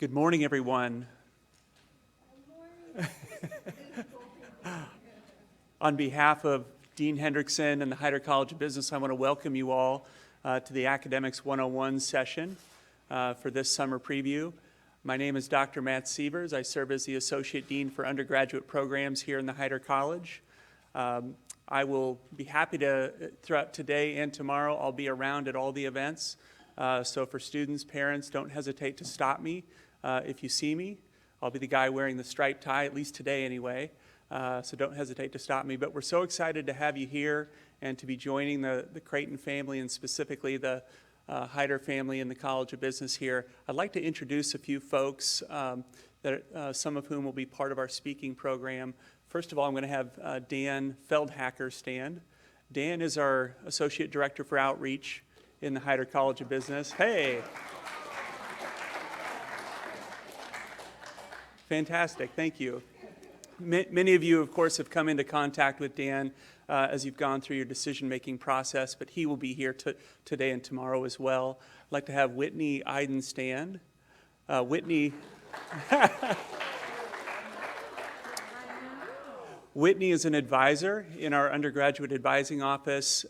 Good morning, everyone. On behalf of Dean Hendrickson and the Heider College of Business, I want to welcome you all to the Academics 101 session for this summer preview. My name is Dr. Matt Sievers. I serve as the Associate Dean for Undergraduate Programs here in the Heider College. I will be happy to, throughout today and tomorrow, I'll be around at all the events. So for students, parents, don't hesitate to stop me if you see me. I'll be the guy wearing the striped tie, at least today anyway. So don't hesitate to stop me. But we're so excited to have you here and to be joining the Creighton family and specifically the Heider family in the College of Business here. I'd like to introduce a few folks, some of whom will be part of our speaking program. First of all, I'm going to have Dan Feldhacker stand. Dan is our Associate Director for Outreach in the Heider College of Business. Hey! Fantastic, thank you. Many of you, of course, have come into contact with Dan as you've gone through your decision-making process, but he will be here today and tomorrow as well. I'd like to have Whitney Iden stand. Whitney is an advisor in our undergraduate advising office.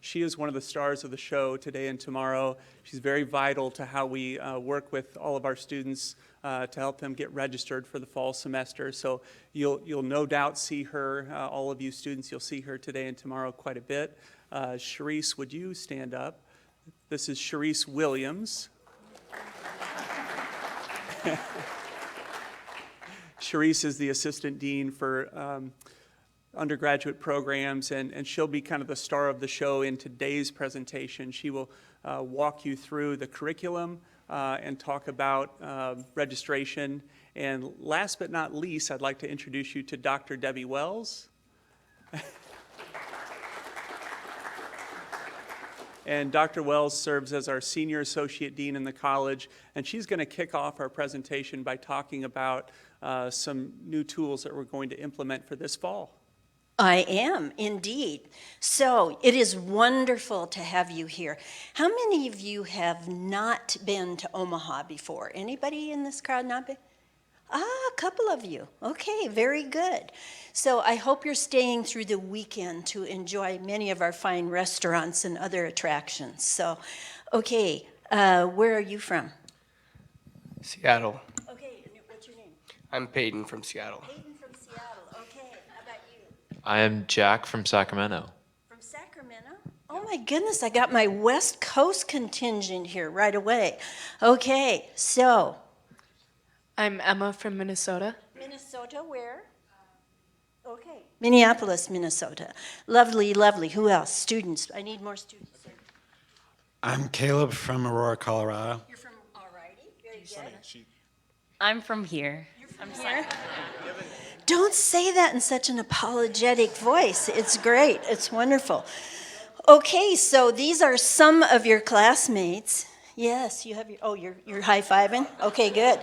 She is one of the stars of the show today and tomorrow. She's very vital to how we work with all of our students to help them get registered for the fall semester. So you'll no doubt see her, all of you students, you'll see her today and tomorrow quite a bit. Sharice, would you stand up? This is Sharice Williams. Sharice is the Assistant Dean for undergraduate programs, and she'll be kind of the star of the show in today's presentation. She will walk you through the curriculum and talk about registration. And last but not least, I'd like to introduce you to Dr. Debbie Wells. And Dr. Wells serves as our Senior Associate Dean in the college, and she's going to kick off our presentation by talking about some new tools that we're going to implement for this fall. I am, indeed. So it is wonderful to have you here. How many of you have not been to Omaha before? Anybody in this crowd not been? A couple of you. Okay, very good. So I hope you're staying through the weekend to enjoy many of our fine restaurants and other attractions. So, okay, where are you from? Seattle. Okay, and what's your name? I'm Peyton from Seattle. Peyton from Seattle. Okay, how about you? I am Jack from Sacramento. From Sacramento? Oh my goodness, I got my West Coast contingent here right away. Okay, so. I'm Emma from Minnesota. Minnesota, where? Okay. Minneapolis, Minnesota. Lovely, lovely. Who else? Students. I need more students. I'm Caleb from Aurora, Colorado. You're from, all righty. Very good. I'm from here. You're from here? Don't say that in such an apologetic voice. It's great. It's wonderful. Okay, so these are some of your classmates. Yes, you have your, you're high-fiving? Okay, good.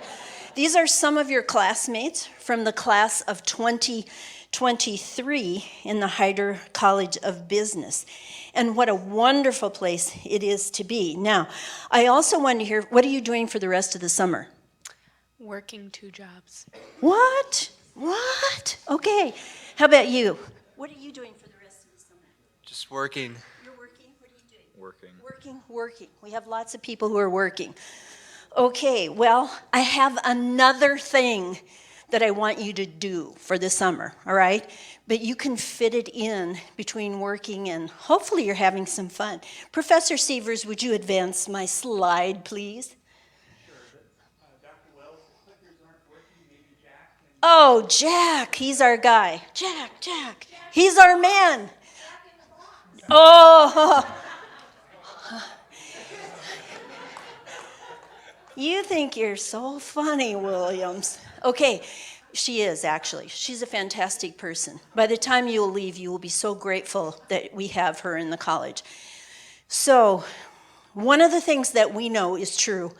These are some of your classmates from the class of 2023 in the Heider College of Business. And what a wonderful place it is to be. Now, I also want to hear, what are you doing for the rest of the summer? Working 2 jobs. What? What? Okay. How about you? What are you doing for the rest of the summer? Just working. You're working? What are you doing? Working. Working. We have lots of people who are working. Okay, well, I have another thing that I want you to do for the summer, all right? But you can fit it in between working and hopefully you're having some fun. Professor Sievers, would you advance my slide, please? Sure, but Dr. Wells, the clickers aren't working. Maybe Jack can... Oh, Jack, he's our guy. Jack, he's our man. Oh, you think you're so funny, Williams. Okay, she is actually. She's a fantastic person. By the time you'll leave, you will be so grateful that we have her in the college. So, one of the things that we know is true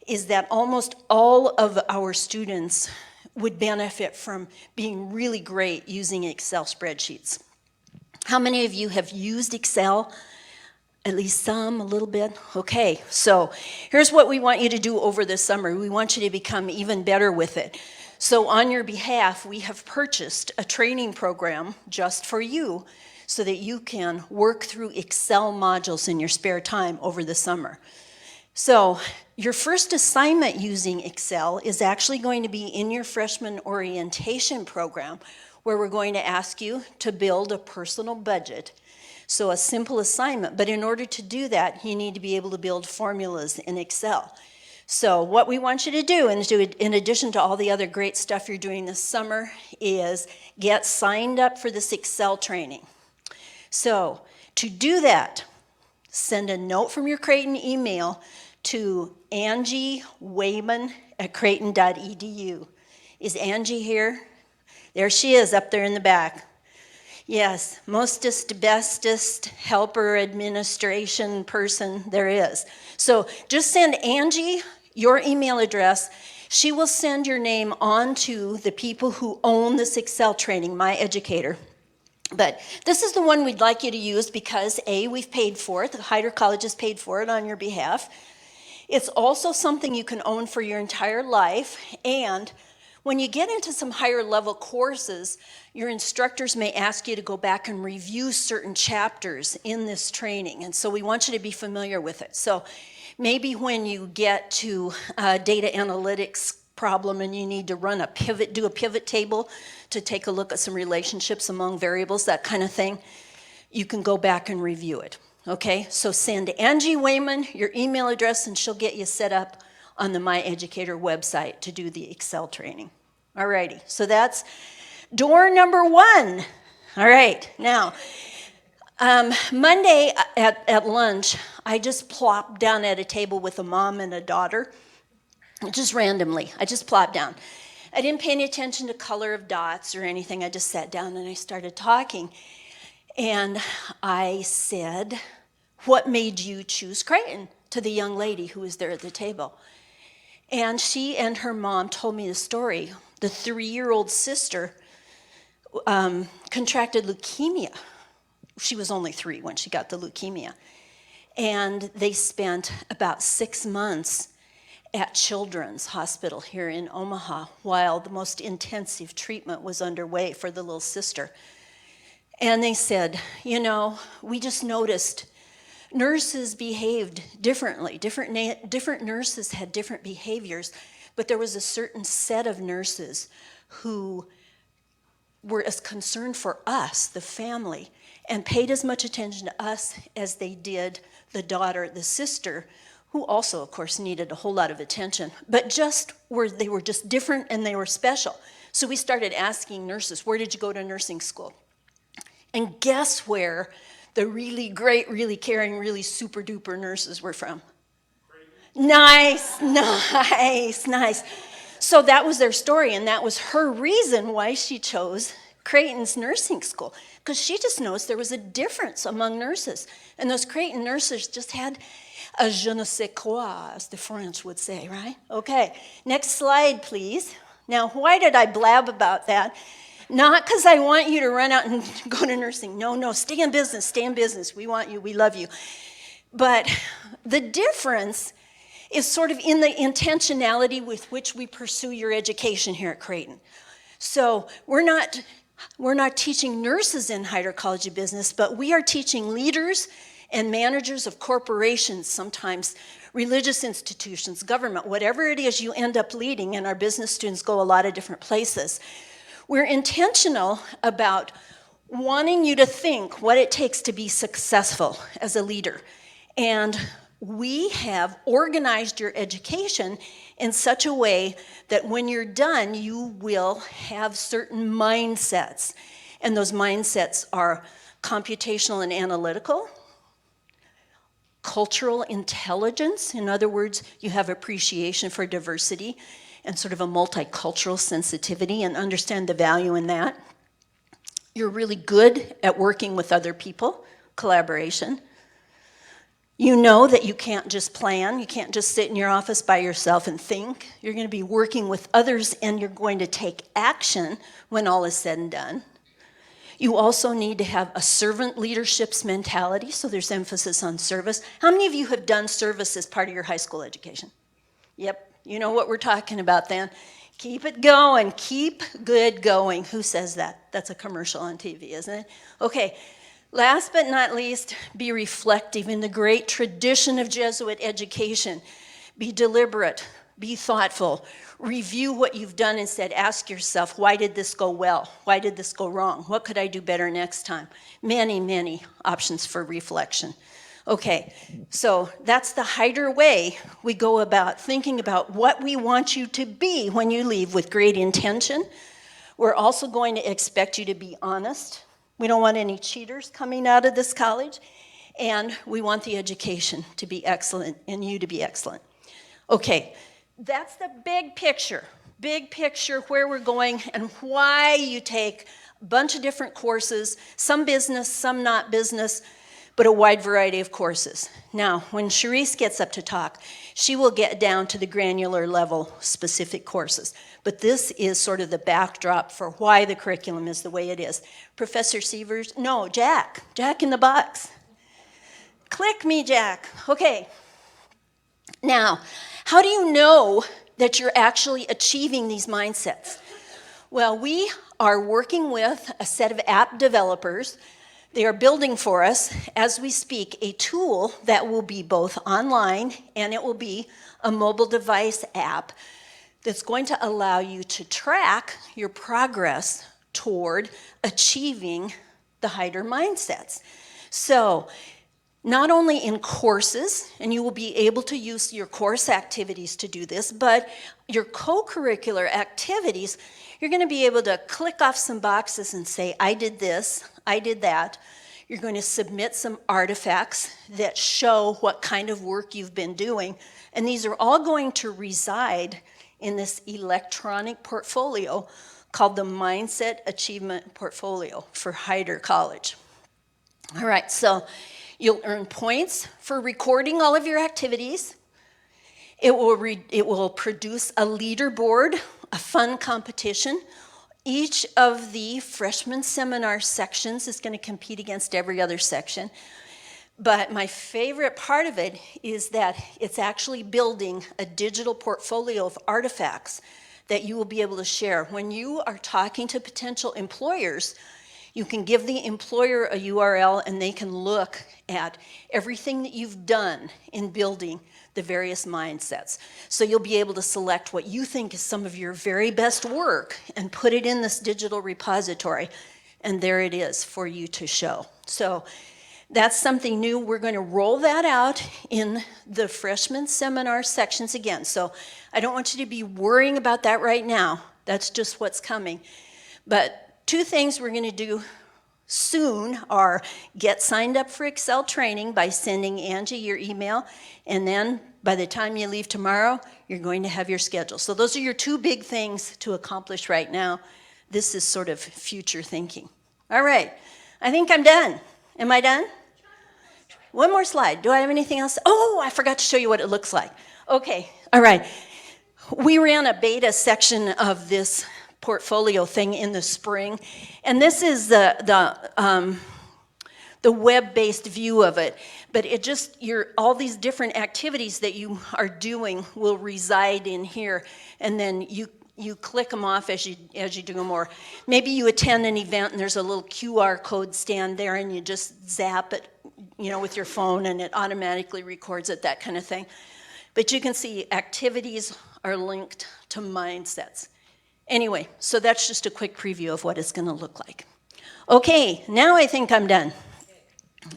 is that almost all of our students would benefit from being really great using Excel spreadsheets. How many of you have used Excel At least some, a little bit. Okay, so here's what we want you to do over this summer. We want you to become even better with it. So on your behalf, we have purchased a training program just for you so that you can work through Excel modules in your spare time over the summer. So your first assignment using Excel is actually going to be in your freshman orientation program, where we're going to ask you to build a personal budget. So a simple assignment, but in order to do that, you need to be able to build formulas in Excel. So what we want you to do, in addition to all the other great stuff you're doing this summer, is get signed up for this Excel training. So to do that, send a note from your Creighton email to Angie Wayman at creighton.edu. Is Angie here? There she is up there in the back. Yes, mostest, bestest helper administration person there is. So just send Angie your email address. She will send your name on to the people who own this Excel training, My Educator. But this is the one we'd like you to use because A, we've paid for it. The Heider College has paid for it on your behalf. It's also something you can own for your entire life, and when you get into some higher level courses, your instructors may ask you to go back and review certain chapters in this training, and so we want you to be familiar with it. So maybe when you get to a data analytics problem and you need to run do a pivot table to take a look at some relationships among variables, that kind of thing, you can go back and review it. Okay, so send Angie Wayman your email address and she'll get you set up on the My Educator website to do the Excel training. All righty, so that's door number one. All right, now, Monday at lunch, I just plopped down at a table with a mom and a daughter, just randomly. I just plopped down. I didn't pay any attention to color of dots or anything. I just sat down and I started talking. And I said, "What made you choose Creighton?" to the young lady who was there at the table. And she and her mom told me the story. The 3-year-old sister contracted leukemia. She was only 3 when she got the leukemia. And they spent about 6 months at Children's Hospital here in Omaha while the most intensive treatment was underway for the little sister. And they said, you know, we just noticed nurses behaved differently. Different nurses had different behaviors, but there was a certain set of nurses who were as concerned for us, the family, and paid as much attention to us as they did the daughter, the sister, who also, of course, needed a whole lot of attention, but they were just different and they were special. So we started asking nurses, where did you go to nursing school? And guess where the really great, really caring, really super duper nurses were from? Nice, nice, nice. So that was their story, and that was her reason why she chose Creighton's nursing school, because she just noticed there was a difference among nurses. And those Creighton nurses just had a je ne sais quoi, as the French would say, right? Okay, next slide, please. Now, why did I blab about that? Not because I want you to run out and go to nursing. No, stay in business, stay in business. We want you, we love you. But the difference is sort of in the intentionality with which we pursue your education here at Creighton. So we're not teaching nurses in Heider College of Business, but we are teaching leaders and managers of corporations, sometimes religious institutions, government, whatever it is you end up leading, and our business students go a lot of different places. We're intentional about wanting you to think what it takes to be successful as a leader. And we have organized your education in such a way that when you're done, you will have certain mindsets. And those mindsets are computational and analytical, cultural intelligence. In other words, you have appreciation for diversity and sort of a multicultural sensitivity and understand the value in that. You're really good at working with other people, collaboration. You know that you can't just plan, you can't just sit in your office by yourself and think. You're going to be working with others and you're going to take action when all is said and done. You also need to have a servant leadership's mentality, so there's emphasis on service. How many of you have done service as part of your high school education? Yep, you know what we're talking about then. Keep it going, keep good going. Who says that? That's a commercial on TV, isn't it? Okay, last but not least, be reflective in the great tradition of Jesuit education. Be deliberate, be thoughtful, review what you've done instead. Ask yourself, why did this go well? Why did this go wrong? What could I do better next time? Many, many options for reflection. Okay, so that's the Heider way we go about thinking about what we want you to be when you leave with great intention. We're also going to expect you to be honest. We don't want any cheaters coming out of this college. And we want the education to be excellent and you to be excellent. Okay, that's the big picture where we're going and why you take a bunch of different courses, some business, some not business, but a wide variety of courses. Now, when Charisse gets up to talk, she will get down to the granular level specific courses. But this is sort of the backdrop for why the curriculum is the way it is. Professor Sievers, no, Jack in the box. Click me, Jack. Okay. Now, how do you know that you're actually achieving these mindsets? Well, we are working with a set of app developers. They are building for us, as we speak, a tool that will be both online and it will be a mobile device app that's going to allow you to track your progress toward achieving the Heider mindsets. So, not only in courses, and you will be able to use your course activities to do this, but your co-curricular activities, you're going to be able to click off some boxes and say, I did this, I did that. You're going to submit some artifacts that show what kind of work you've been doing, and these are all going to reside in this electronic portfolio called the Mindset Achievement Portfolio for Heider College. All right, so you'll earn points for recording all of your activities. It will produce a leaderboard, a fun competition. Each of the freshman seminar sections is going to compete against every other section. But my favorite part of it is that it's actually building a digital portfolio of artifacts that you will be able to share. When you are talking to potential employers, you can give the employer a URL and they can look at everything that you've done in building the various mindsets. So you'll be able to select what you think is some of your very best work and put it in this digital repository, and there it is for you to show. So that's something new. We're going to roll that out in the freshman seminar sections again. So I don't want you to be worrying about that right now. That's just what's coming. But two things we're going to do soon are get signed up for Excel training by sending Angie your email, and then by the time you leave tomorrow, you're going to have your schedule. So those are your two big things to accomplish right now. This is sort of future thinking. All right, I think I'm done. Am I done? One more slide. Do I have anything else? Oh, I forgot to show you what it looks like. Okay, all right. We ran a beta section of this portfolio thing in the spring, and this is the web-based view of it. But it just, all these different activities that you are doing will reside in here, and then you click them off as you do them, or maybe you attend an event and there's a little QR code stand there and you just zap it, with your phone and it automatically records it, that kind of thing. But you can see activities are linked to mindsets. Anyway, so that's just a quick preview of what it's going to look like. Okay, now I think I'm done.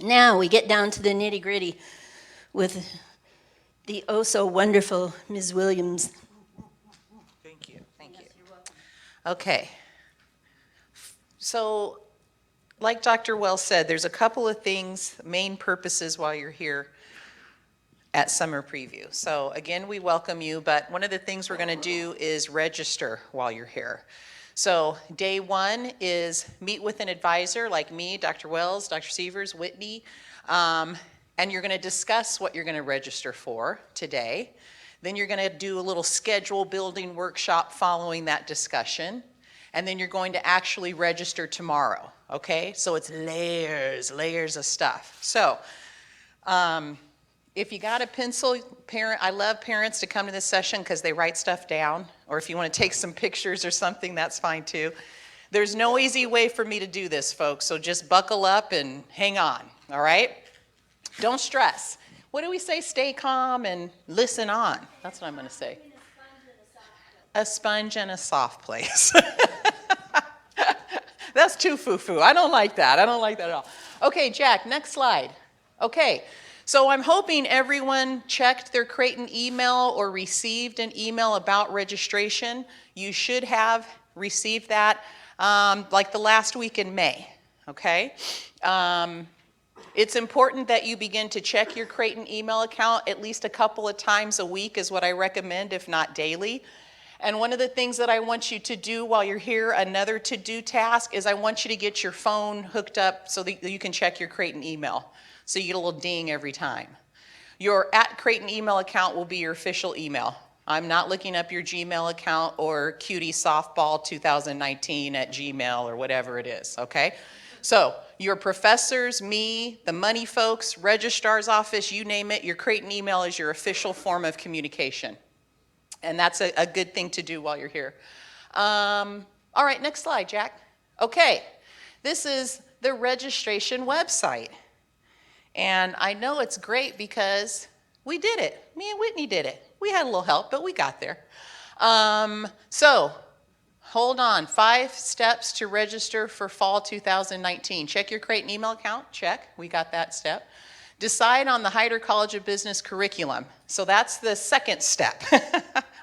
Now we get down to the nitty-gritty with the oh-so-wonderful Ms. Williams. Thank you. Okay. So, like Dr. Wells said, there's a couple of things, main purposes while you're here at Summer Preview. So again, we welcome you, but one of the things we're going to do is register while you're here. So day one is meet with an advisor like me, Dr. Wells, Dr. Sievers, Whitney, and you're going to discuss what you're going to register for today. Then you're going to do a little schedule building workshop following that discussion, and then you're going to actually register tomorrow. okay? So it's layers of stuff. So if you got a pencil, I love parents to come to this session because they write stuff down, or if you want to take some pictures or something, that's fine too. There's no easy way for me to do this, folks, so just buckle up and hang on, all right? Don't stress. What do we say? Stay calm and listen on. That's what I'm going to say. A sponge and a soft place. That's too foo-foo. I don't like that. I don't like that at all. Okay, Jack, next slide. Okay, so I'm hoping everyone checked their Creighton email or received an email about registration. You should have received that like the last week in May, okay? It's important that you begin to check your Creighton email account at least a couple of times a week is what I recommend, if not daily. And one of the things that I want you to do while you're here, another to-do task, is I want you to get your phone hooked up so that you can check your Creighton email. So you get a little ding every time. Your @Creighton email account will be your official email. I'm not looking up your Gmail account or cutie softball 2019 at Gmail or whatever it is, okay? So your professors, me, the money folks, registrar's office, you name it, your Creighton email is your official form of communication. And that's a good thing to do while you're here. All right, next slide, Jack. Okay, this is the registration website. And I know it's great because we did it. Me and Whitney did it. We had a little help, but we got there. So hold on, 5 steps to register for fall 2019. Check your Creighton email account, check, we got that step. Decide on the Heider College of Business curriculum. So that's the second step,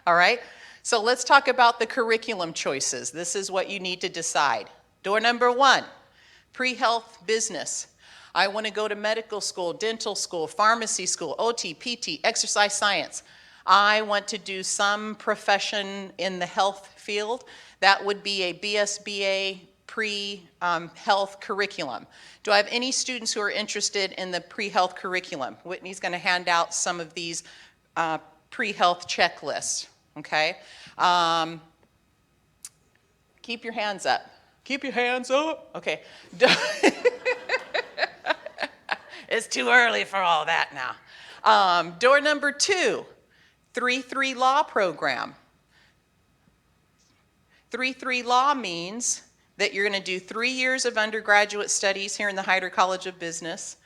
all right? So let's talk about the curriculum choices. This is what you need to decide. Door number 1, pre-health business. I want to go to medical school, dental school, pharmacy school, OT, PT, exercise science. I want to do some profession in the health field. That would be a BSBA pre-health curriculum. Do I have any students who are interested in the pre-health curriculum? Whitney's going to hand out some of these pre-health checklists, okay? Keep your hands up. Keep your hands up. Okay. It's too early for all that now. Door number 2, 3-3 law program. 3-3 law means that you're going to do 3 years of undergraduate studies here in the Heider College of Business.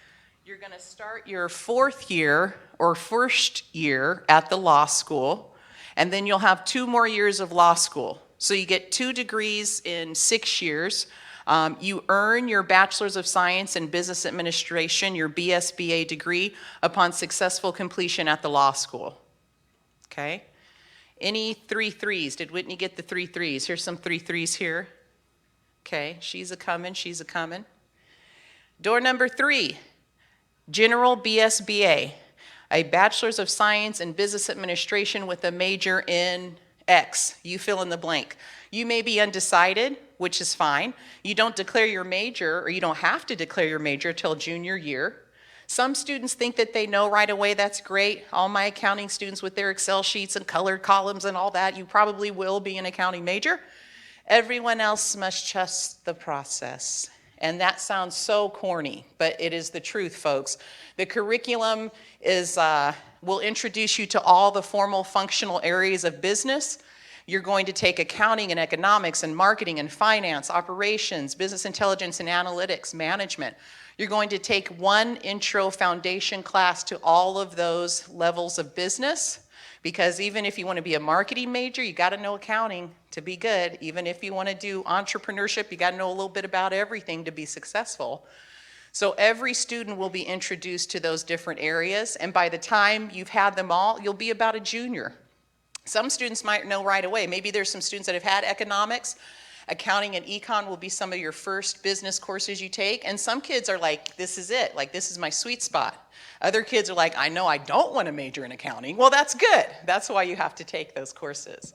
You're going to start your 4th year or first year at the law school, and then you'll have 2 more years of law school. So you get 2 degrees in 6 years. You earn your Bachelor's of Science in Business Administration, your BSBA degree, upon successful completion at the law school. Okay? Any 3-3s? Did Whitney get the 3-3s? Here's some 3-3s here. Okay, she's a coming, she's a coming. Door number 3, General BSBA, a Bachelor's of Science in Business Administration with a major in X. You fill in the blank. You may be undecided, which is fine. You don't declare your major, or you don't have to declare your major till junior year. Some students think that they know right away. That's great. All my accounting students with their Excel sheets and colored columns and all that, you probably will be an accounting major. Everyone else must trust the process. And that sounds so corny, but it is the truth, folks. The curriculum will introduce you to all the formal functional areas of business. You're going to take accounting and economics and marketing and finance, operations, business intelligence and analytics, management. You're going to take 1 intro foundation class to all of those levels of business, because even if you want to be a marketing major, you got to know accounting to be good. Even if you want to do entrepreneurship, you got to know a little bit about everything to be successful. So every student will be introduced to those different areas, and by the time you've had them all, you'll be about a junior. Some students might know right away. Maybe there's some students that have had economics. Accounting and econ will be some of your first business courses you take, and some kids are like, this is it, like this is my sweet spot. Other kids are like, I know I don't want to major in accounting. Well, that's good. That's why you have to take those courses.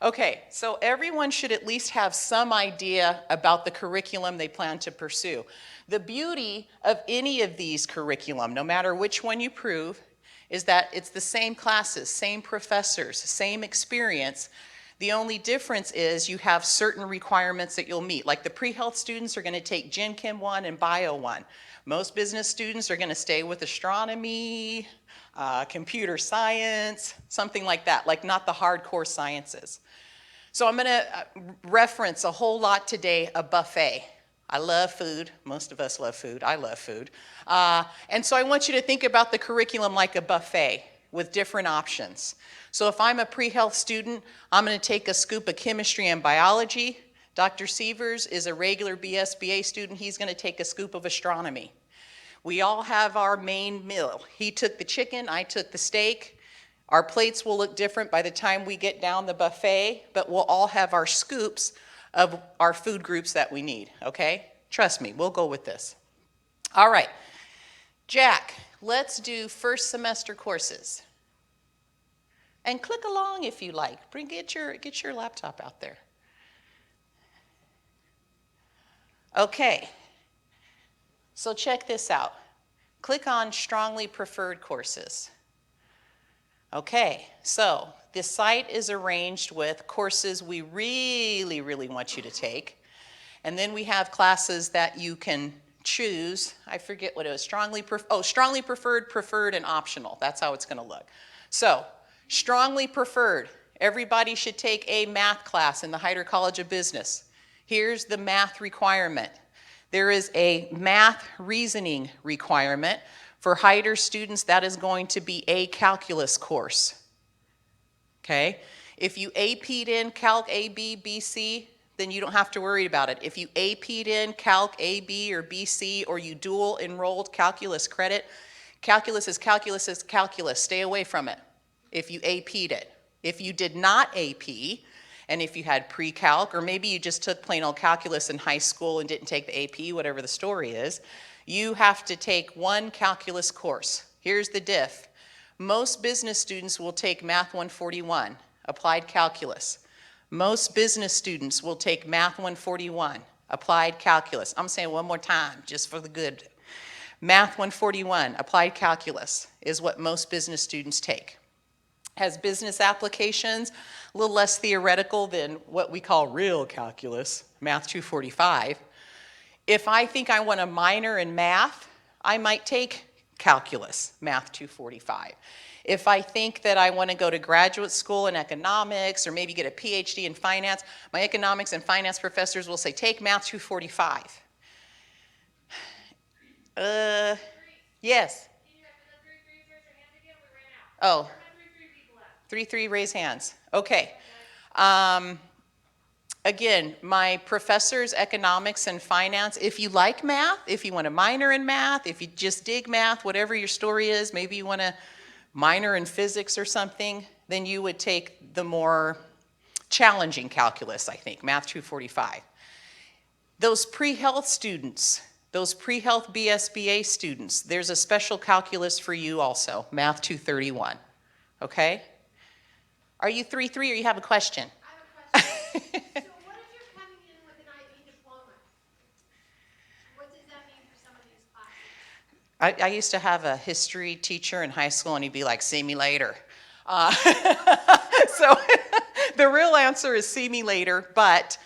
Okay, so everyone should at least have some idea about the curriculum they plan to pursue. The beauty of any of these curriculum, no matter which one you prove, is that it's the same classes, same professors, same experience. The only difference is you have certain requirements that you'll meet. Like the pre-health students are going to take Gen Chem 1 and Bio 1. Most business students are going to stay with astronomy, computer science, something like that, like not the hardcore sciences. So I'm going to reference a whole lot today a buffet. I love food. Most of us love food. I love food. And so I want you to think about the curriculum like a buffet with different options. So if I'm a pre-health student, I'm going to take a scoop of chemistry and biology. Dr. Sievers is a regular BSBA student. He's going to take a scoop of astronomy. We all have our main meal. He took the chicken, I took the steak. Our plates will look different by the time we get down the buffet, but we'll all have our scoops of our food groups that we need, okay? Trust me, we'll go with this. All right, Jack, let's do first semester courses. And click along if you like. Get your laptop out there. Okay, so check this out. Click on strongly preferred courses. Okay, so this site is arranged with courses we really, really want you to take. And then we have classes that you can choose. I forget what it was, strongly preferred, preferred, and optional. That's how it's going to look. So, strongly preferred. Everybody should take a math class in the Heider College of Business. Here's the math requirement. There is a math reasoning requirement. For Heider students, that is going to be a calculus course. Okay? If you AP'd in Calc AB, BC, then you don't have to worry about it. If you AP'd in Calc AB or BC, or you dual enrolled calculus credit, calculus is calculus is calculus. Stay away from it if you AP'd it. If you did not AP, and if you had pre-calc, or maybe you just took plain old calculus in high school and didn't take the AP, whatever the story is, you have to take one calculus course. Here's the diff. Most business students will take Math 141, Applied Calculus. Most business students will take Math 141, Applied Calculus. I'm saying one more time, just for the good. Math 141, Applied Calculus, is what most business students take. Has business applications, a little less theoretical than what we call real calculus, Math 245. If I think I want a minor in math, I might take calculus, Math 245. If I think that I want to go to graduate school in economics or maybe get a PhD in finance, my economics and finance professors will say, take Math 245. Yes. Oh. 3 raise hands. Okay. Again, my professors, economics and finance, if you like math, if you want a minor in math, if you just dig math, whatever your story is, maybe you want a minor in physics or something, then you would take the more challenging calculus, I think, Math 245. Those pre-health students, those pre-health BSBA students, there's a special calculus for you also, Math 231, okay? Are you 3-3 or you have a question? I have a question. So what if you're coming in with an IB diploma? What does that mean for some of these classes? I used to have a history teacher in high school, and he'd be like, see me later. So the real answer is see me later, but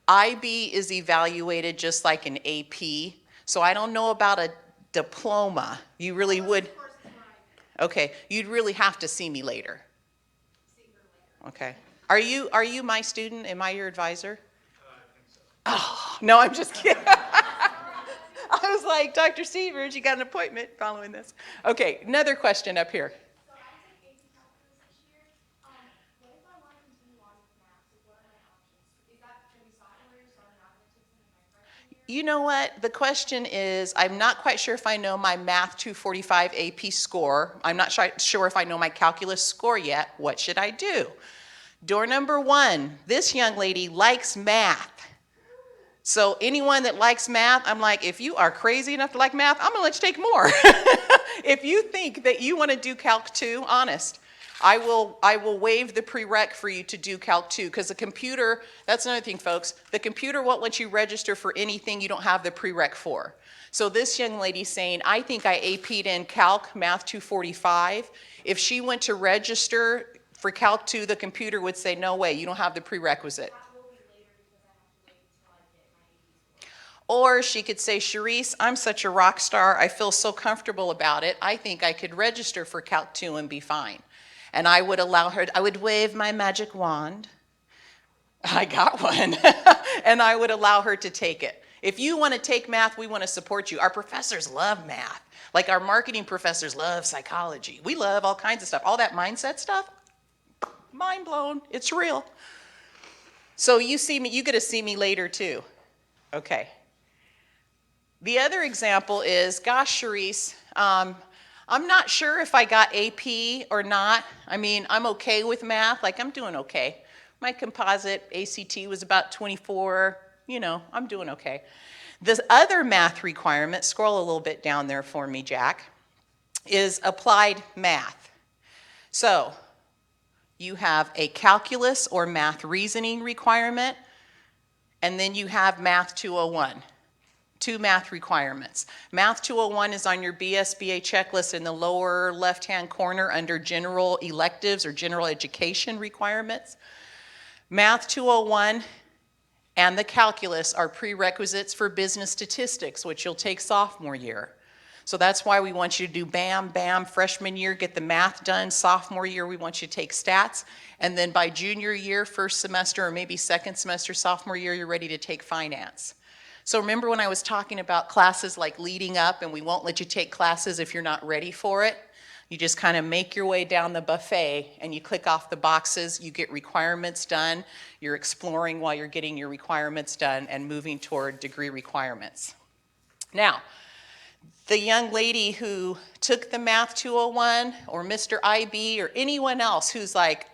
IB is evaluated just like an AP. So I don't know about a diploma. You really would. Okay, you'd really have to see me later. Okay. Are you my student? Am I your advisor? I think so. Oh, no, I'm just kidding. I was like, Dr. Sievers, you got an appointment following this. Okay, another question up here. So I take AP calculus this year. What if I want to continue on with math? So what are my options? Is that going to be software, so I'm not going to take something in my freshman year? You know what? The question is, I'm not quite sure if I know my Math 245 AP score. I'm not sure if I know my calculus score yet. What should I do? Door number 1, this young lady likes math. So anyone that likes math, I'm like, if you are crazy enough to like math, I'm gonna let you take more. If you think that you wanna do Calc 2, honest, I will waive the prereq for you to do Calc 2, because the computer, that's another thing, folks, the computer won't let you register for anything you don't have the prereq for. So this young lady's saying, I think I AP'd in Calc Math 245. If she went to register For Calc 2, the computer would say, no way, you don't have the prerequisite. Or she could say, Sharice, I'm such a rock star, I feel so comfortable about it, I think I could register for Calc 2 and be fine. And I would allow her, I would wave my magic wand, I got one, and I would allow her to take it. If you want to take math, we want to support you. Our professors love math. Like our marketing professors love psychology. We love all kinds of stuff. All that mindset stuff, mind blown, it's real. So you see me, you get to see me later too. Okay. The other example is, gosh, Sharice, I'm not sure if I got AP or not. I mean, I'm okay with math, like I'm doing okay. My composite ACT was about 24, you know, I'm doing okay. This other math requirement, scroll a little bit down there for me, Jack, is applied math. So you have a calculus or math reasoning requirement, and then you have Math 201. 2 math requirements. Math 201 is on your BSBA checklist in the lower left-hand corner under general electives or general education requirements. Math 201 and the calculus are prerequisites for business statistics, which you'll take sophomore year. So that's why we want you to do BAM, BAM, freshman year, get the math done. Sophomore year, we want you to take stats. And then by junior year, first semester, or maybe second semester, sophomore year, you're ready to take finance. So remember when I was talking about classes like leading up, and we won't let you take classes if you're not ready for it? You just kind of make your way down the buffet and you click off the boxes, you get requirements done, you're exploring while you're getting your requirements done and moving toward degree requirements. Now, the young lady who took the Math 201 or Mr. IB or anyone else who's like,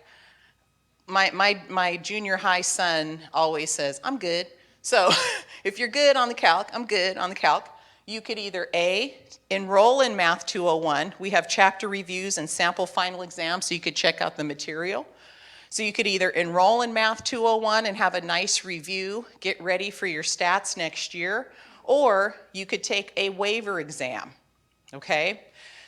my junior high son always says, I'm good. So if you're good on the calc, I'm good on the calc, you could either A, enroll in Math 201. We have chapter reviews and sample final exams so you could check out the material. So you could either enroll in Math 201 and have a nice review, get ready for your stats next year, or you could take a waiver exam, okay?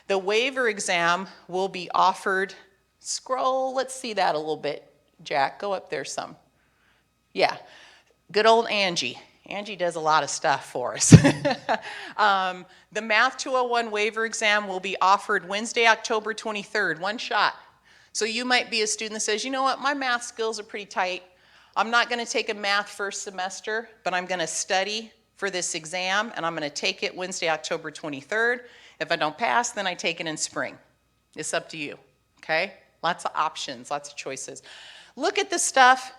The waiver exam will be offered, scroll, let's see that a little bit, Jack, go up there some. Yeah. Good old Angie. Angie does a lot of stuff for us. The Math 201 waiver exam will be offered Wednesday, October 23rd, one shot. So you might be a student that says, you know what, my math skills are pretty tight. I'm not going to take a math first semester, but I'm going to study for this exam, and I'm going to take it Wednesday, October 23rd. If I don't pass, then I take it in spring. It's up to you, okay? Lots of options, lots of choices. Look at the stuff.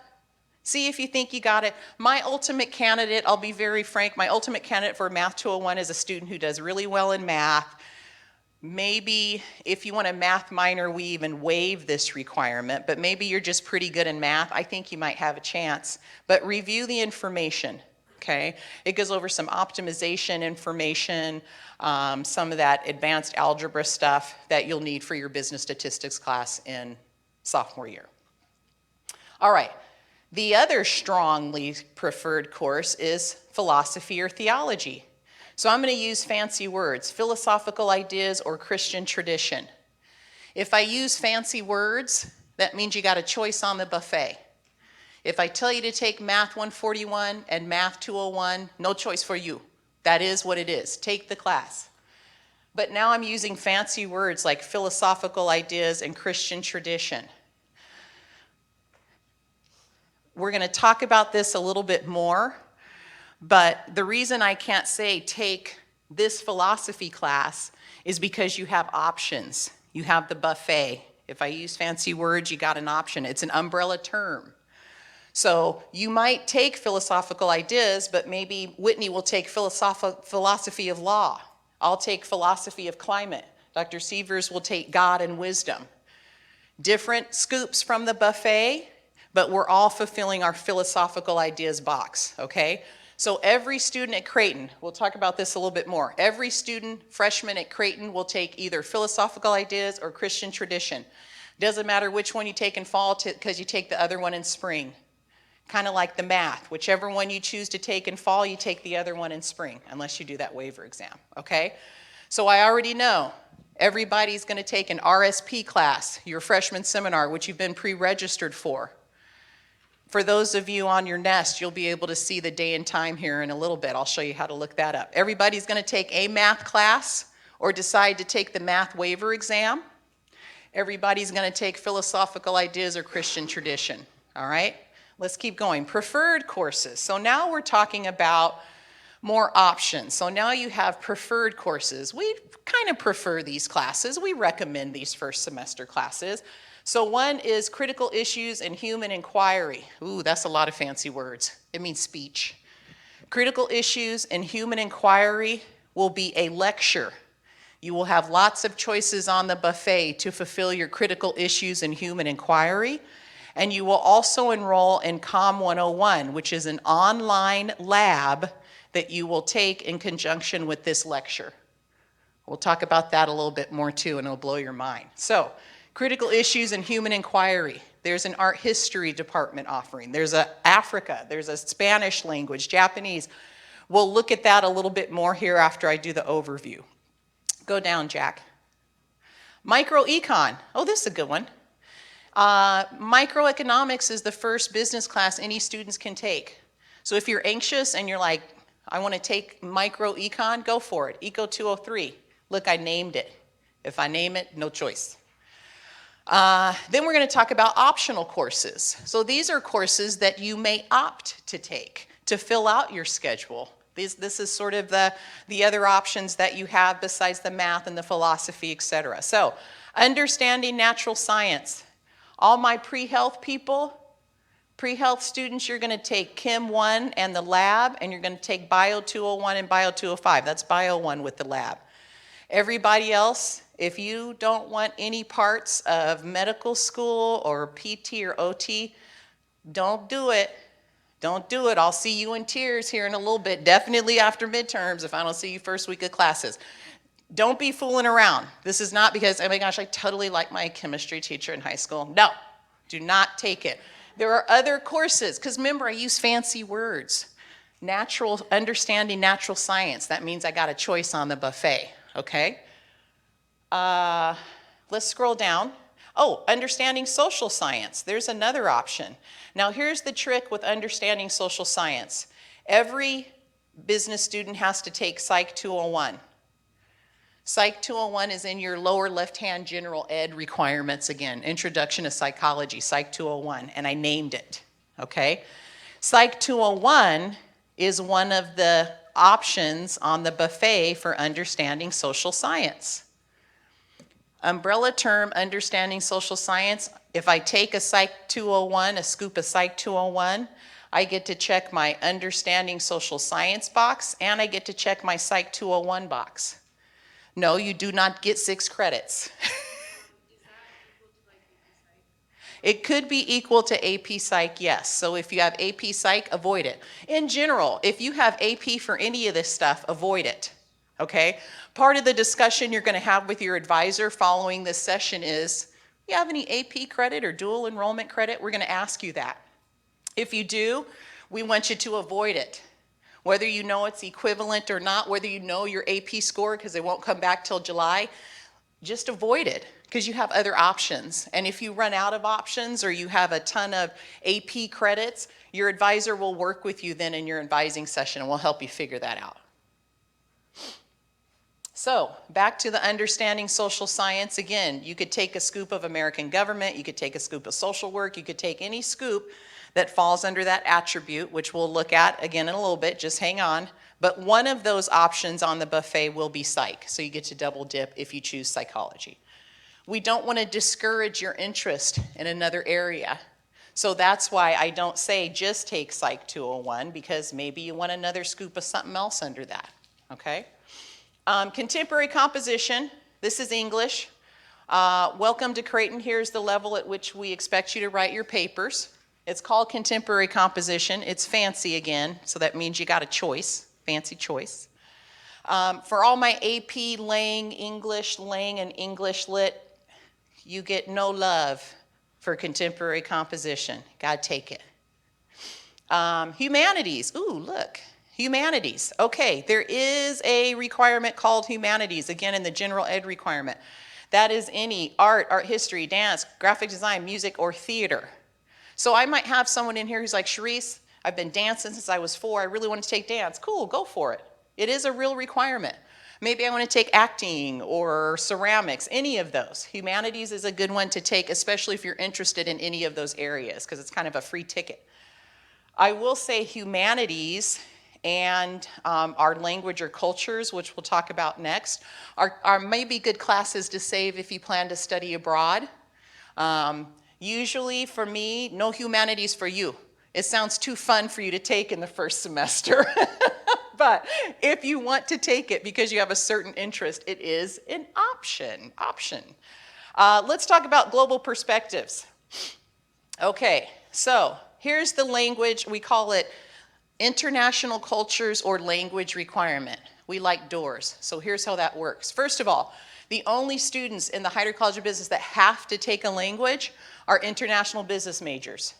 See if you think you got it. My ultimate candidate, I'll be very frank, my ultimate candidate for Math 201 is a student who does really well in math. Maybe if you want a math minor, we even waive this requirement, but maybe you're just pretty good in math. I think you might have a chance. But review the information, okay? It goes over some optimization information, some of that advanced algebra stuff that you'll need for your business statistics class in sophomore year. All right. The other strongly preferred course is philosophy or theology. So I'm going to use fancy words, philosophical ideas or Christian tradition. If I use fancy words, that means you got a choice on the buffet. If I tell you to take Math 141 and Math 201, no choice for you. That is what it is. Take the class. But now I'm using fancy words like philosophical ideas and Christian tradition. We're going to talk about this a little bit more, but the reason I can't say take this philosophy class is because you have options. You have the buffet. If I use fancy words, you got an option. It's an umbrella term. So you might take philosophical ideas, but maybe Whitney will take philosophy of law. I'll take philosophy of climate. Dr. Sievers will take God and wisdom. Different scoops from the buffet, but we're all fulfilling our philosophical ideas box, okay? So every student at Creighton, we'll talk about this a little bit more, every student, freshman at Creighton will take either philosophical ideas or Christian tradition. Doesn't matter which one you take in fall because you take the other one in spring. Kind of like the math, whichever one you choose to take in fall, you take the other one in spring, unless you do that waiver exam, okay? So I already know Everybody's going to take an RSP class, your freshman seminar, which you've been pre-registered for. For those of you on your Nest, you'll be able to see the day and time here in a little bit. I'll show you how to look that up. Everybody's going to take a math class or decide to take the math waiver exam. Everybody's going to take philosophical ideas or Christian tradition. All right? Let's keep going. Preferred courses. So now we're talking about more options. So now you have preferred courses. We kind of prefer these classes. We recommend these first semester classes. So one is critical issues and human inquiry. Ooh, that's a lot of fancy words. It means speech. Critical issues and human inquiry will be a lecture. You will have lots of choices on the buffet to fulfill your critical issues and human inquiry. And you will also enroll in COM 101, which is an online lab that you will take in conjunction with this lecture. We'll talk about that a little bit more too, and it'll blow your mind. So, critical issues and human inquiry. There's an art history department offering. There's a Africa, there's a Spanish language, Japanese. We'll look at that a little bit more here after I do the overview. Go down, Jack. Microecon. Oh, this is a good one. Microeconomics is the first business class any students can take. So if you're anxious and you're like, I want to take microecon, go for it. Eco 203. Look, I named it. If I name it, no choice. Then we're going to talk about optional courses. So these are courses that you may opt to take to fill out your schedule. This is sort of the other options that you have besides the math and the philosophy, etc. So, understanding natural science. All my pre-health people, pre-health students, you're going to take Chem 1 and the lab, and you're going to take Bio 201 and Bio 205. That's Bio 1 with the lab. Everybody else, if you don't want any parts of medical school or PT or OT, don't do it. Don't do it. I'll see you in tears here in a little bit, definitely after midterms if I don't see you first week of classes. Don't be fooling around. This is not because, oh my gosh, I totally like my chemistry teacher in high school. No, do not take it. There are other courses, because remember, I use fancy words. Understanding natural science, that means I got a choice on the buffet, okay? Let's scroll down. Oh, understanding social science. There's another option. Now, here's the trick with understanding social science. Every business student has to take Psych 201. Psych 201 is in your lower left-hand general ed requirements again. Introduction to Psychology, Psych 201, and I named it, okay? Psych 201 is one of the options on the buffet for understanding social science. Umbrella term, understanding social science. If I take a Psych 201, a scoop of Psych 201, I get to check my understanding social science box, and I get to check my Psych 201 box. No, you do not get 6 credits. It could be equal to AP Psych, yes. So if you have AP Psych, avoid it. In general, if you have AP for any of this stuff, avoid it. Okay? Part of the discussion you're going to have with your advisor following this session is, you have any AP credit or dual enrollment credit? We're going to ask you that. If you do, we want you to avoid it. Whether you know it's equivalent or not, whether you know your AP score because it won't come back till July, just avoid it because you have other options. And if you run out of options or you have a ton of AP credits, your advisor will work with you then in your advising session and will help you figure that out. So, back to the understanding social science. Again, you could take a scoop of American government, you could take a scoop of social work, you could take any scoop that falls under that attribute, which we'll look at again in a little bit, just hang on. But one of those options on the buffet will be psych, so you get to double dip if you choose psychology. We don't want to discourage your interest in another area. So that's why I don't say just take Psych 201, because maybe you want another scoop of something else under that, okay? Contemporary composition, this is English. Welcome to Creighton. Here's the level at which we expect you to write your papers. It's called contemporary composition. It's fancy again, so that means you got a choice, fancy choice. For all my AP Lang, English Lang, and English Lit, you get no love for contemporary composition. Gotta take it. Humanities, ooh, look. Humanities. Okay, there is a requirement called humanities, again in the general ed requirement. That is any art, art history, dance, graphic design, music, or theater. So I might have someone in here who's like, Sharice, I've been dancing since I was 4. I really want to take dance. Cool, go for it. It is a real requirement. Maybe I want to take acting or ceramics, any of those. Humanities is a good one to take, especially if you're interested in any of those areas, because it's kind of a free ticket. I will say humanities and our language or cultures, which we'll talk about next, are maybe good classes to save if you plan to study abroad. Usually for me, no humanities for you. It sounds too fun for you to take in the first semester. But if you want to take it because you have a certain interest, it is an option. Let's talk about global perspectives. Okay, so here's the language. We call it international cultures or language requirement. We like doors, so here's how that works. First of all, the only students in the Heider College of Business that have to take a language are international business majors.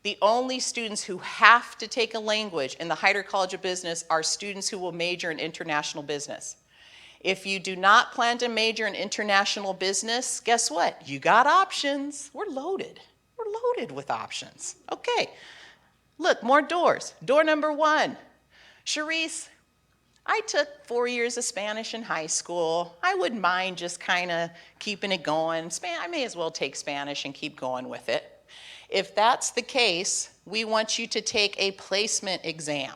The only students who have to take a language in the Heider College of Business are students who will major in international business. If you do not plan to major in international business, guess what? You got options. We're loaded. We're loaded with options. Okay, look, more doors. Door number 1. Sharice, I took 4 years of Spanish in high school. I wouldn't mind just kind of keeping it going. I may as well take Spanish and keep going with it. If that's the case, we want you to take a placement exam.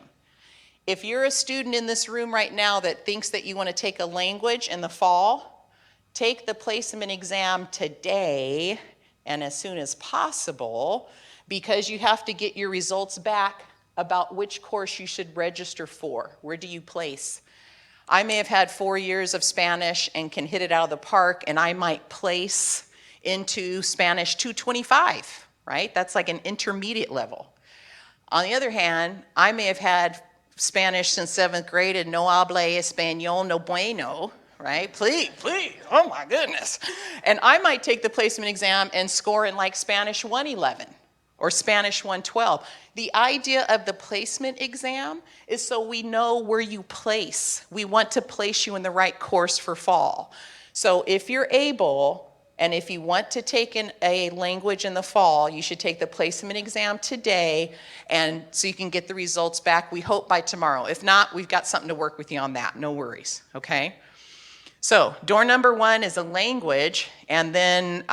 If you're a student in this room right now that thinks that you want to take a language in the fall, take the placement exam today and as soon as possible, because you have to get your results back about which course you should register for. Where do you place? I may have had 4 years of Spanish and can hit it out of the park, and I might place into Spanish 225. Right? That's like an intermediate level. On the other hand, I may have had Spanish since 7th grade and no habla español, no bueno, right? Please, oh my goodness. And I might take the placement exam and score in like Spanish 111 or Spanish 112. The idea of the placement exam is so we know where you place. We want to place you in the right course for fall. So if you're able, and if you want to take a language in the fall, you should take the placement exam today, and so you can get the results back, we hope, by tomorrow. If not, we've got something to work with you on that. No worries, okay? So door number 1 is a language, and then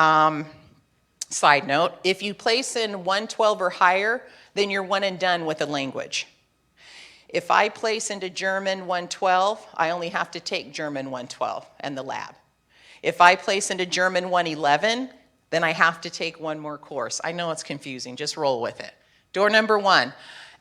side note, if you place in 112 or higher, then you're one and done with a language. If I place into German 112, I only have to take German 112 and the lab. If I place into German 111, then I have to take one more course. I know it's confusing, just roll with it. Door number 1,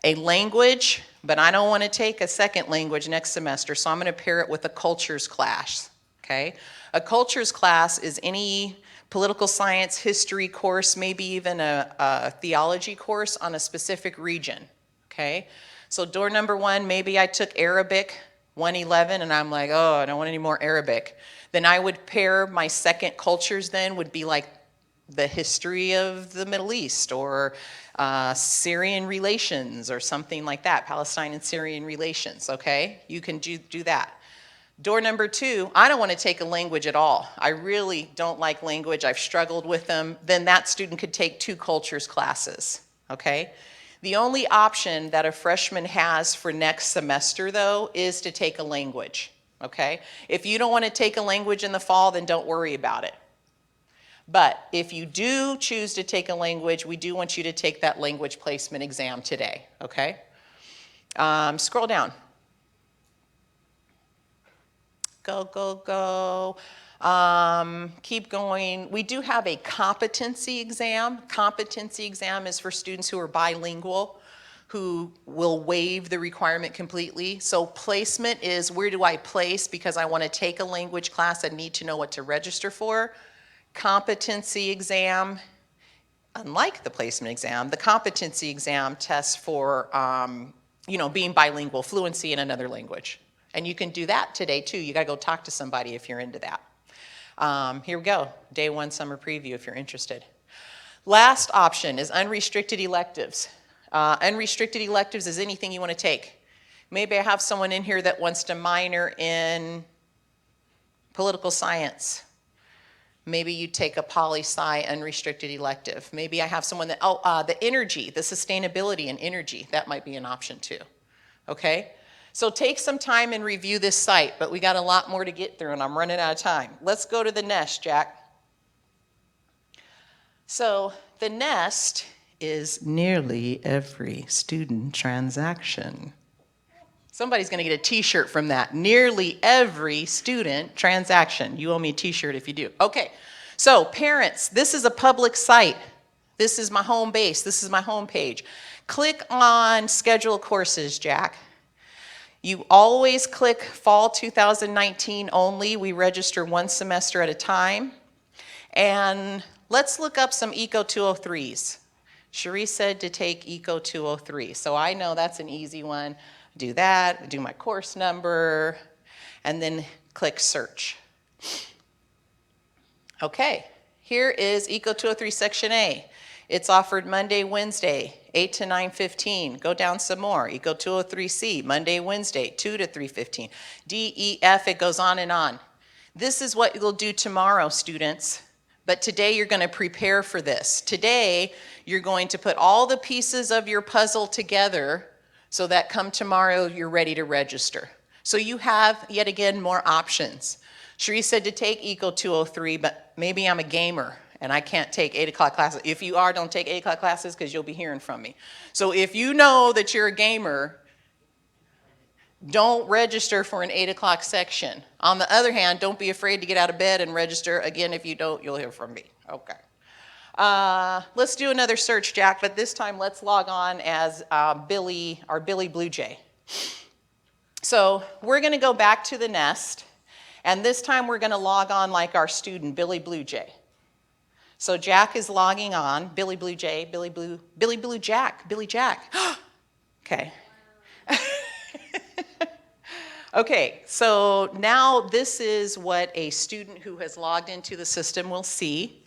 a language, but I don't want to take a second language next semester, so I'm going to pair it with a cultures class, okay? A cultures class is any political science, history course, maybe even a theology course on a specific region, okay? So door number 1, maybe I took Arabic 111 and I'm like, oh, I don't want any more Arabic. Then I would pair my second cultures then would be like the history of the Middle East or Syrian relations or something like that, Palestine and Syrian relations, okay? You can do that. Door number 2, I don't want to take a language at all. I really don't like language. I've struggled with them. Then that student could take 2 cultures classes, okay? The only option that a freshman has for next semester, though, is to take a language, okay? If you don't want to take a language in the fall, then don't worry about it. But if you do choose to take a language, we do want you to take that language placement exam today, okay? Scroll down. Go. Keep going. We do have a competency exam. Competency exam is for students who are bilingual, who will waive the requirement completely. So placement is where do I place because I want to take a language class and need to know what to register for. Competency exam, unlike the placement exam, the competency exam tests for being bilingual, fluency in another language. And you can do that today too. You gotta go talk to somebody if you're into that. Here we go, day 1 summer preview if you're interested. Last option is unrestricted electives. Unrestricted electives is anything you want to take. Maybe I have someone in here that wants to minor in political science. Maybe you take a poli-sci unrestricted elective. Maybe I have someone that, the energy, the sustainability and energy, that might be an option too, okay? So take some time and review this site, but we got a lot more to get through and I'm running out of time. Let's go to the nest, Jack. So the nest is nearly every student transaction. Somebody's going to get a t-shirt from that. Nearly every student transaction. You owe me a t-shirt if you do. Okay, so parents, this is a public site. This is my home base. This is my home page. Click on schedule courses, Jack. You always click fall 2019 only. We register one semester at a time. And let's look up some Eco 203s. Cherie said to take Eco 203. So I know that's an easy one. Do that, do my course number, and then click search. Okay, here is Eco 203 Section A. It's offered Monday, Wednesday, 8 to 9:15. Go down some more. Eco 203C, Monday, Wednesday, 2 to 3:15. D, E, F, it goes on and on. This is what you'll do tomorrow, students. But today you're going to prepare for this. Today, you're going to put all the pieces of your puzzle together so that come tomorrow, you're ready to register. So you have, yet again, more options. Cherie said to take Eco 203, but maybe I'm a gamer and I can't take 8 o'clock classes. If you are, don't take 8 o'clock classes because you'll be hearing from me. So if you know that you're a gamer, don't register for an 8 o'clock section. On the other hand, don't be afraid to get out of bed and register. Again, if you don't, you'll hear from me. Okay. Let's do another search, Jack, but this time let's log on as our Billy Blue Jay. So we're going to go back to the nest, and this time we're going to log on like our student, Billy Blue Jay. So Jack is logging on, Billy Blue Jay, Billy Jack. Okay. Okay, so now this is what a student who has logged into the system will see.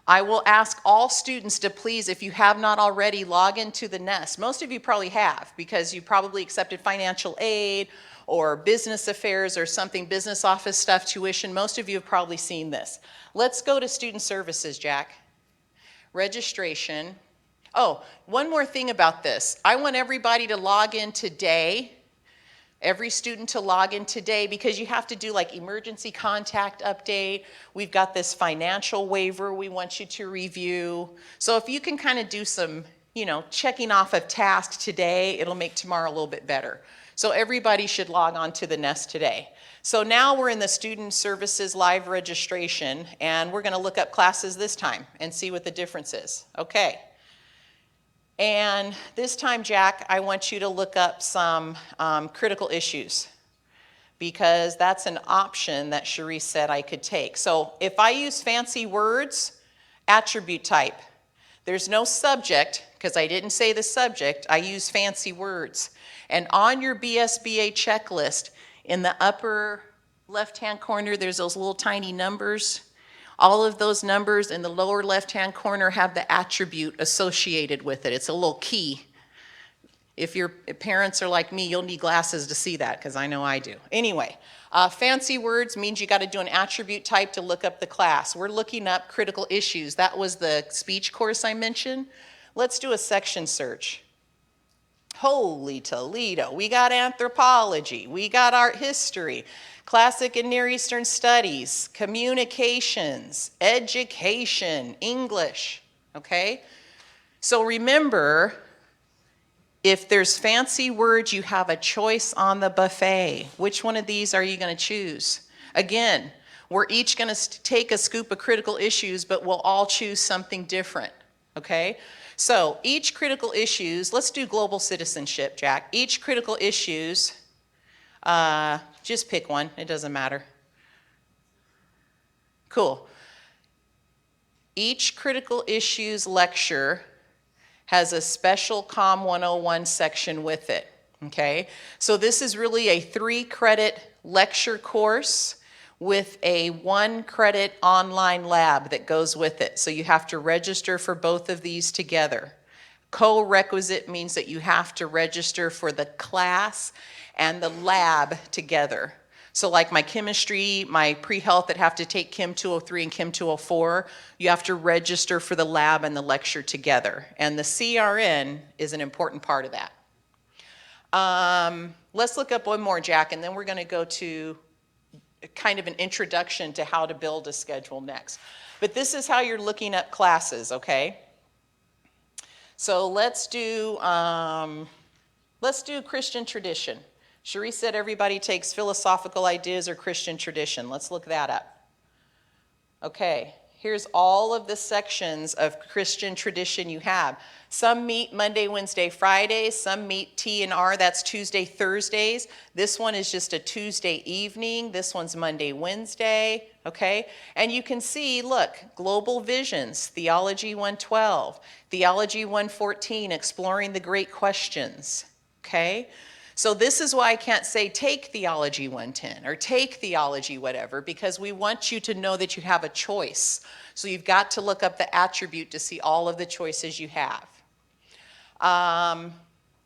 I will ask all students to please, if you have not already, log into the nest. Most of you probably have because you probably accepted financial aid or business affairs or something, business office stuff, tuition. Most of you have probably seen this. Let's go to student services, Jack. Registration. Oh, one more thing about this. I want everybody to log in today. Every student to log in today because you have to do like emergency contact update. We've got this financial waiver we want you to review. So if you can kind of do some, checking off of tasks today, it'll make tomorrow a little bit better. So everybody should log on to the nest today. So now we're in the student services live registration and we're gonna look up classes this time and see what the difference is. Okay. And this time, Jack, I want you to look up some critical issues because that's an option that Cherie said I could take. So if I use fancy words, attribute type. There's no subject because I didn't say the subject. I use fancy words. And on your BSBA checklist, in the upper left-hand corner, there's those little tiny numbers. All of those numbers in the lower left-hand corner have the attribute associated with it. It's a little key. If your parents are like me, you'll need glasses to see that because I know I do. Anyway, fancy words means you got to do an attribute type to look up the class. We're looking up critical issues. That was the speech course I mentioned. Let's do a section search. Holy Toledo, we got anthropology, we got art history, classic and Near Eastern studies, communications, education, English, okay? So remember, if there's fancy words, you have a choice on the buffet. Which one of these are you gonna choose? Again, we're each gonna take a scoop of critical issues, but we'll all choose something different, okay? So each critical issues, let's do global citizenship, Jack. Each critical issues, just pick one, it doesn't matter. Cool. Each critical issues lecture has a special COM 101 section with it, okay? So this is really a 3-credit lecture course with a 1-credit online lab that goes with it. So you have to register for both of these together. Co-requisite means that you have to register for the class and the lab together. So like my chemistry, my pre-health that have to take Chem 203 and Chem 204, you have to register for the lab and the lecture together. And the CRN is an important part of that. Let's look up one more, Jack, and then we're going to go to kind of an introduction to how to build a schedule next. But this is how you're looking up classes, okay? So let's do Christian tradition. Cherie said everybody takes philosophical ideas or Christian tradition. Let's look that up. Okay, here's all of the sections of Christian tradition you have. Some meet Monday, Wednesday, Fridays. Some meet T and R, that's Tuesday, Thursdays. This one is just a Tuesday evening. This one's Monday, Wednesday, okay? And you can see, look, Global Visions, Theology 112, Theology 114, Exploring the Great Questions, okay? So this is why I can't say take Theology 110 or take Theology whatever, because we want you to know that you have a choice. So you've got to look up the attribute to see all of the choices you have.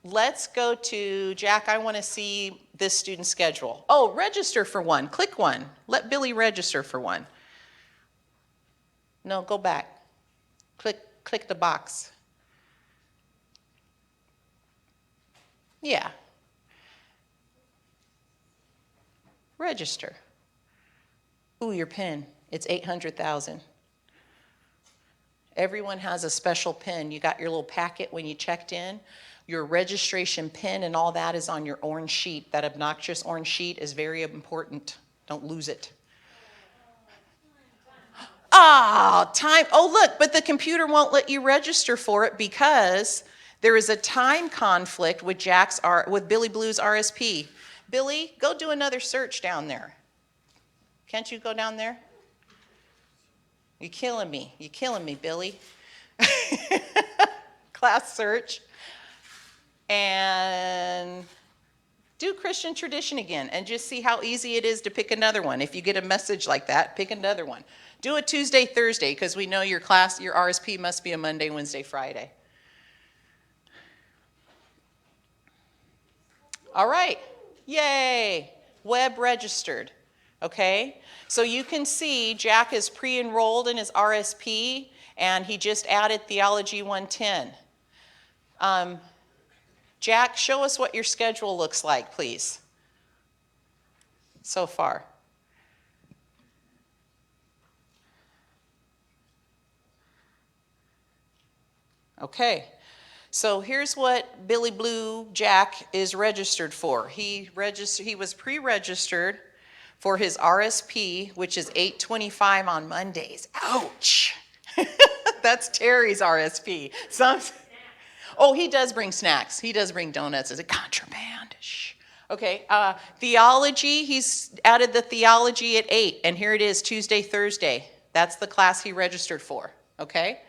Let's go to, Jack, I want to see this student schedule. Oh, register for one. Click one. Let Billy register for one. No, go back. Click the box. Yeah. Register. Ooh, your pin. It's 800,000. Everyone has a special pin. You got your little packet when you checked in. Your registration pin and all that is on your orange sheet. That obnoxious orange sheet is very important. Don't lose it. Ah, time. Oh, look, but the computer won't let you register for it because there is a time conflict with with Billy Blue's RSP. Billy, go do another search down there. Can't you go down there? You're killing me. You're killing me, Billy. Class search. And do Christian tradition again and just see how easy it is to pick another one. If you get a message like that, pick another one. Do it Tuesday, Thursday, because we know your class, your RSP must be a Monday, Wednesday, Friday. All right. Yay. Web registered. Okay? So you can see Jack is pre-enrolled in his RSP, and he just added Theology 110. Jack, show us what your schedule looks like, please, so far. Okay, so here's what Billy Blue Jack is registered for. He was pre-registered for his RSP, which is 8:25 on Mondays. Ouch! That's Terry's RSP. Oh, he does bring snacks. He does bring donuts as a contraband. Shh. Okay, theology, he's added the theology at 8, and here it is, Tuesday, Thursday. That's the class he registered for, okay?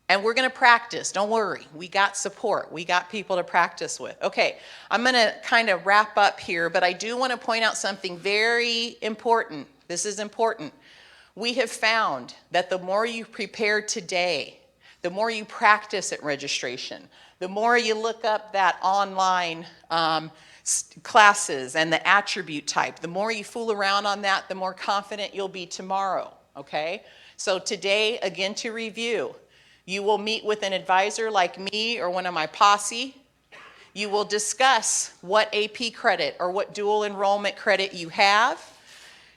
And we're going to practice. Don't worry. We got support. We got people to practice with. Okay, I'm going to kind of wrap up here, but I do want to point out something very important. This is important. We have found that the more you prepare today, the more you practice at registration, the more you look up that online classes and the attribute type, the more you fool around on that, the more confident you'll be tomorrow, okay? So today, again to review, you will meet with an advisor like me or one of my posse. You will discuss what AP credit or what dual enrollment credit you have.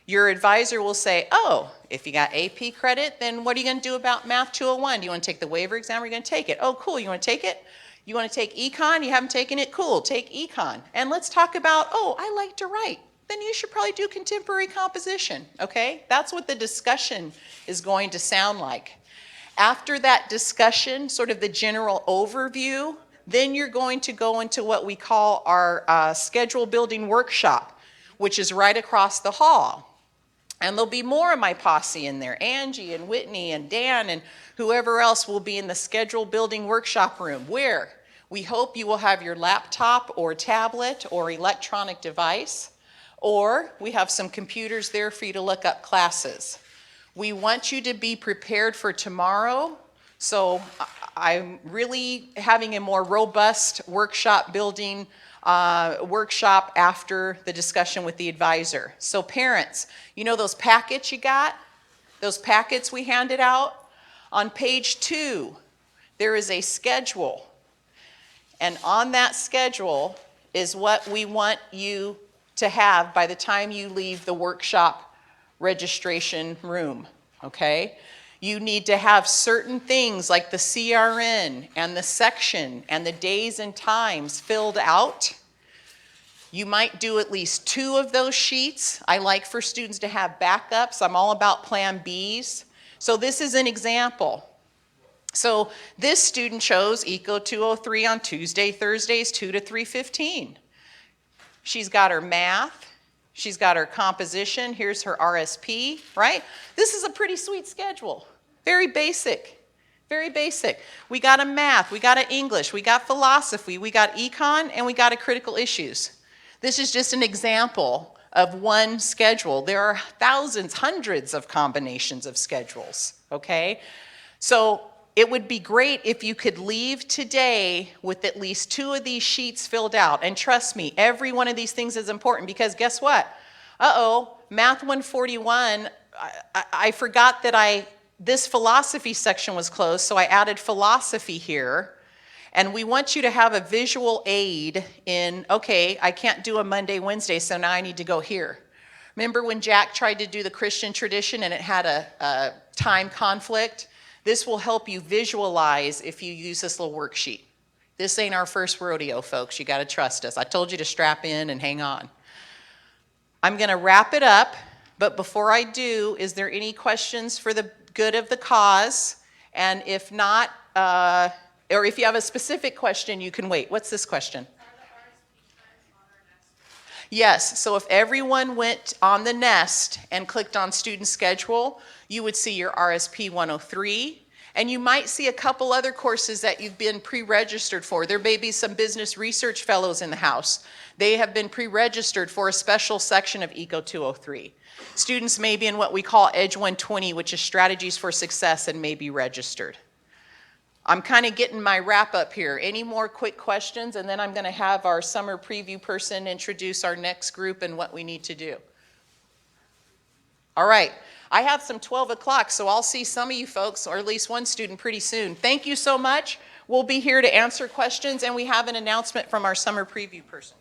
Your advisor will say, oh, if you got AP credit, then what are you going to do about Math 201? Do you want to take the waiver exam or are you going to take it? Oh, cool, you want to take it? You want to take econ? You haven't taken it? Cool, take econ. And let's talk about, oh, I like to write. Then you should probably do contemporary composition, okay? That's what the discussion is going to sound like. After that discussion, sort of the general overview, then you're going to go into what we call our schedule building workshop, which is right across the hall. And there'll be more of my posse in there. Angie and Whitney and Dan and whoever else will be in the schedule building workshop room, where we hope you will have your laptop or tablet or electronic device, or we have some computers there for you to look up classes. We want you to be prepared for tomorrow. So I'm really having a more robust workshop building workshop after the discussion with the advisor. So parents, you know those packets you got? Those packets we handed out? On page 2, there is a schedule. And on that schedule is what we want you to have by the time you leave the workshop registration room, okay? You need to have certain things like the CRN and the section and the days and times filled out. You might do at least 2 of those sheets. I like for students to have backups. I'm all about plan Bs. So this is an example. So this student chose Eco 203 on Tuesday, Thursdays, 2 to 3:15. She's got her math. She's got her composition. Here's her RSP, right? This is a pretty sweet schedule. Very basic, very basic. We got a math, we got an English, we got philosophy, we got econ, and we got a critical issues. This is just an example of one schedule. There are thousands, hundreds of combinations of schedules, okay? So it would be great if you could leave today with at least 2 of these sheets filled out. And trust me, every one of these things is important because guess what? Math 141, I forgot that this philosophy section was closed, so I added philosophy here. And we want you to have a visual aid in, okay, I can't do a Monday, Wednesday, so now I need to go here. Remember when Jack tried to do the Christian tradition and it had a time conflict? This will help you visualize if you use this little worksheet. This ain't our first rodeo, folks. You got to trust us. I told you to strap in and hang on. I'm going to wrap it up, but before I do, is there any questions for the good of the cause? And if not, or if you have a specific question, you can wait. What's this question? Yes, so if everyone went on the Nest and clicked on student schedule, you would see your RSP 103, and you might see a couple other courses that you've been pre-registered for. There may be some business research fellows in the house. They have been pre-registered for a special section of Eco 203. Students may be in what we call Edge 120, which is strategies for success, and may be registered. I'm kind of getting my wrap up here. Any more quick questions? And then I'm going to have our summer preview person introduce our next group and what we need to do. All right. I have some 12 o'clock, so I'll see some of you folks, or at least one student, pretty soon. Thank you so much. We'll be here to answer questions, and we have an announcement from our summer preview person.